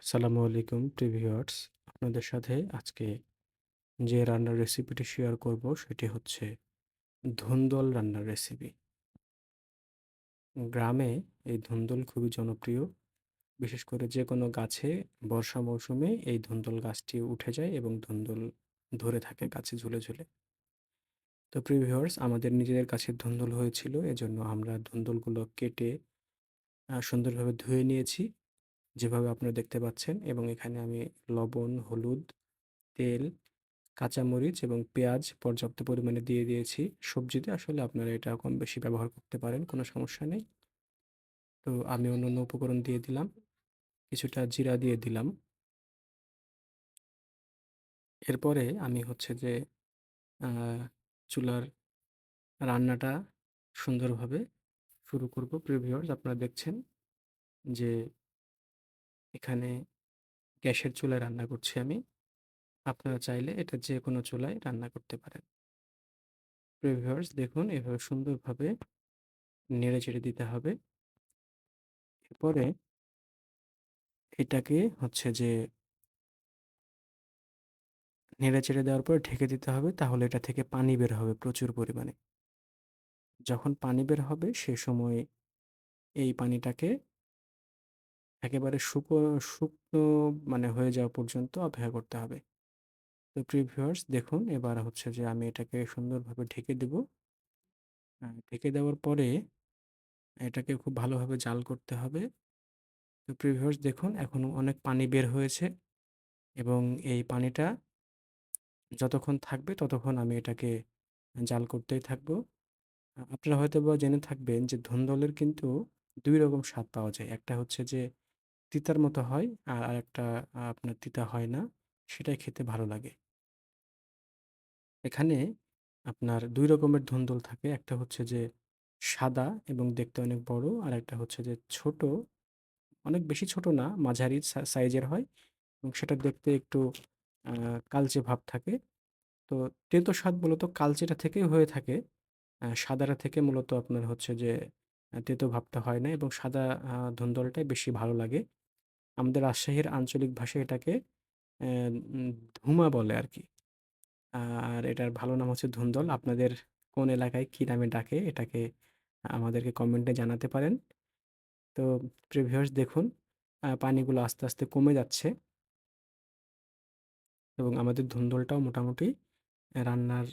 আসসালামু আলাইকুম ভিউয়ার্স। আপনাদের সাথে আজকে যে রান্নার রেসিপিটি শেয়ার করব সেটি হচ্ছে ধুন্দল রান্নার রেসিপি। গ্রামে এই ধুন্দল খুবই জনপ্রিয়। বিশেষ করে যেকোনো গাছে বর্ষা মৌসুমে এই ধুন্দল গাছটি উঠে যায় এবং ধুন্দল ধরে থাকে গাছে ঝুলে, ঝুলে। তো ভিউয়ার্স, আমাদের নিজেদের গাছের ধুন্দল হয়েছিল। এজন্য আমরা ধুন্দলগুলো কেটে সুন্দরভাবে ধুয়ে নিয়েছি, যেভাবে আপনারা দেখতে পাচ্ছেন, এবং এখানে আমি লবণ, হলুদ, তেল, কাঁচামরিচ এবং পেঁয়াজ পর্যাপ্ত পরিমাণে দিয়ে দিয়েছি। সবজিতে আসলে আপনারা এটা কম বেশি ব্যবহার করতে পারেন, কোনো সমস্যা নেই। তো আমি অন্যান্য উপকরণ দিয়ে দিলাম। কিছুটা জিরা দিয়ে দিলাম। এরপরে আমি হচ্ছে যে আ চুলার রান্নাটা সুন্দরভাবে শুরু করব। প্রিয় ভিউয়ার্স, আপনারা দেখছেন যে এখানে গ্যাসের চুলায় রান্না করছি আমি। আপনারা চাইলে এটা যেকোনো চুলায় রান্না করতে পারেন। প্রিয় ভিউয়ার্স, দেখুন এভাবে সুন্দরভাবে নেড়েচেড়ে দিতে হবে। এরপরে এটাকে হচ্ছে যে নেড়েচেড়ে দেওয়ার পর ঢেকে দিতে হবে, তাহলে এটা থেকে পানি বের হবে প্রচুর পরিমাণে। যখন পানি বের হবে সে সময় এই পানিটাকে একেবারে শুকনো মানে হয়ে যাওয়া পর্যন্ত অপেক্ষা করতে হবে। তো প্রিয় ভিউয়ার্স, দেখুন এবার হচ্ছে যে আমি এটাকে সুন্দরভাবে ঢেকে দেব। ঢেকে দেওয়ার পরে এটাকে খুব ভালোভাবে জাল করতে হবে। তো প্রিয় ভিউয়ার্স, দেখুন এখন অনেক পানি বের হয়েছে, এবং এই পানিটা যতক্ষণ থাকবে ততক্ষণ আমি এটাকে জাল করতেই থাকবো। আপনারা হয়তোবা জেনে থাকবেন যে ধুন্দলের কিন্তু ২ রকম স্বাদ পাওয়া যায়। একটা হচ্ছে যে তিতার মতো হয়, আর আরেকটা আপনার তিতা হয় না। সেটাই খেতে ভালো লাগে। এখানে আপনার ২ রকমের ধুন্দল থাকে। একটা হচ্ছে যে সাদা এবং দেখতে অনেক বড়, আরেকটা হচ্ছে যে ছোট, অনেক বেশি ছোট না, মাঝারি সাইজের হয়, এবং সেটা দেখতে একটু আ কালচে ভাব থাকে। তো তেতো স্বাদ মূলত কালচেটা থেকেই হয়ে থাকে। সাদাটা থেকে মূলত আপনার হচ্ছে যে তেতো ভাবটা হয় না, এবং সাদা ধুন্দলটাই বেশি ভালো লাগে। আমাদের রাজশাহীর আঞ্চলিক ভাষায় এটাকে অ্যা ধুমা বলে আরকি। আর এটার ভালো নাম হচ্ছে ধুন্দল। আপনাদের কোন এলাকায় কি নামে ডাকে এটাকে আমাদেরকে কমেন্টে জানাতে পারেন। তো প্রিয় ভিউয়ার্স, দেখুন পানিগুলো আস্তে, আস্তে কমে যাচ্ছে, এবং আমাদের ধুন্দলটাও মোটামুটি রান্নার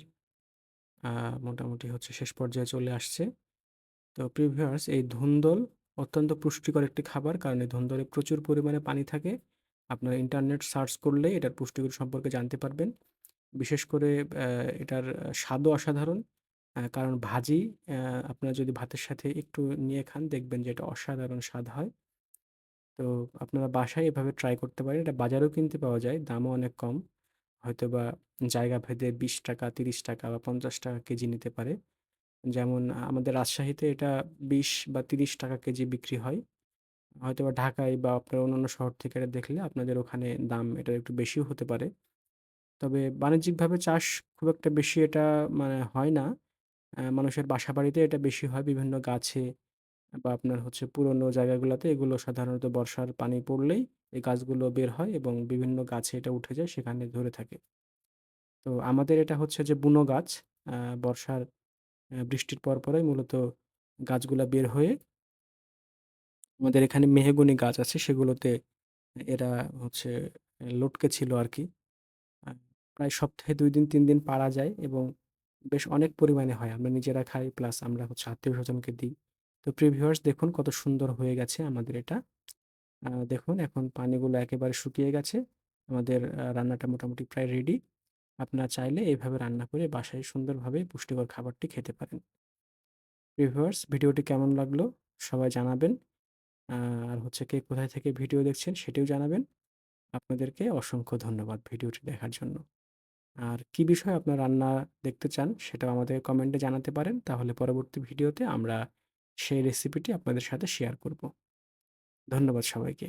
আ মোটামুটি হচ্ছে শেষ পর্যায়ে চলে আসছে। তো প্রিয় ভিউয়ার্স, এই ধুন্দল অত্যন্ত পুষ্টিকর একটি খাবার, কারণ এই ধুন্দলে প্রচুর পরিমাণে পানি থাকে। আপনারা ইন্টারনেট সার্চ করলে এটার পুষ্টিগুণ সম্পর্কে জানতে পারবেন। বিশেষ করে এটার স্বাদও অসাধারণ। কারণ ভাজি আপনারা যদি ভাতের সাথে একটু নিয়ে খান, দেখবেন যে এটা অসাধারণ স্বাদ হয়। তো আপনারা বাসায় এভাবে ট্রাই করতে পারেন। এটা বাজারেও কিনতে পাওয়া যায়, দামও অনেক কম। হয়তোবা জায়গা ভেদে ৳২০, ৳৩০ বা ৳৫০ কেজি নিতে পারে। যেমন আমাদের রাজশাহীতে এটা ৳২০ বা ৳৩০ কেজি বিক্রি হয়। হয়তোবা ঢাকায় বা আপনার অন্যান্য শহর থেকে এটা দেখলে আপনাদের ওখানে দাম এটার একটু বেশিও হতে পারে। তবে বাণিজ্যিকভাবে চাষ খুব একটা বেশি এটা মানে হয় না। মানুষের বাসাবাড়িতে এটা বেশি হয়, বিভিন্ন গাছে বা আপনার হচ্ছে পুরনো জায়গাগুলাতে এগুলো সাধারণত বর্ষার পানি পড়লেই এই গাছগুলো বের হয়, এবং বিভিন্ন গাছে এটা উঠে যায়, সেখানে ধরে থাকে। তো আমাদের এটা হচ্ছে যে বুনো গাছ। আ বর্ষার বৃষ্টির পরপরই মূলত গাছগুলা বের হয়ে আমাদের এখানে মেহগনি গাছ আছে, সেগুলোতে এরা হচ্ছে লটকে ছিল আরকি। আ প্রায় সপ্তাহে ২ দিন ৩ দিন পাড়া যায়, এবং বেশ অনেক পরিমাণে হয়। আমরা নিজেরা খাই, প্লাস আমরা হচ্ছে আত্মীয়স্বজনকে দিই। তো প্রিয় ভিউয়ার্স, দেখুন কত সুন্দর হয়ে গেছে আমাদের এটা। দেখুন এখন পানিগুলো একেবারে শুকিয়ে গেছে। আমাদের রান্নাটা মোটামুটি প্রায় রেডি। আপনারা চাইলে এভাবে রান্না করে বাসায় সুন্দরভাবে পুষ্টিকর খাবারটি খেতে পারেন। প্রিয় ভিউয়ার্স, ভিডিওটি কেমন লাগলো সবাই জানাবেন। আ আর হচ্ছে কে কোথায় থেকে ভিডিও দেখছেন সেটিও জানাবেন। আপনাদেরকে অসংখ্য ধন্যবাদ ভিডিওটি দেখার জন্য। আর কি বিষয়ে আপনার রান্না দেখতে চান সেটাও আমাদের কমেন্টে জানাতে পারেন। তাহলে পরবর্তী ভিডিওতে আমরা সেই রেসিপিটি আপনাদের সাথে শেয়ার করব। ধন্যবাদ সবাইকে।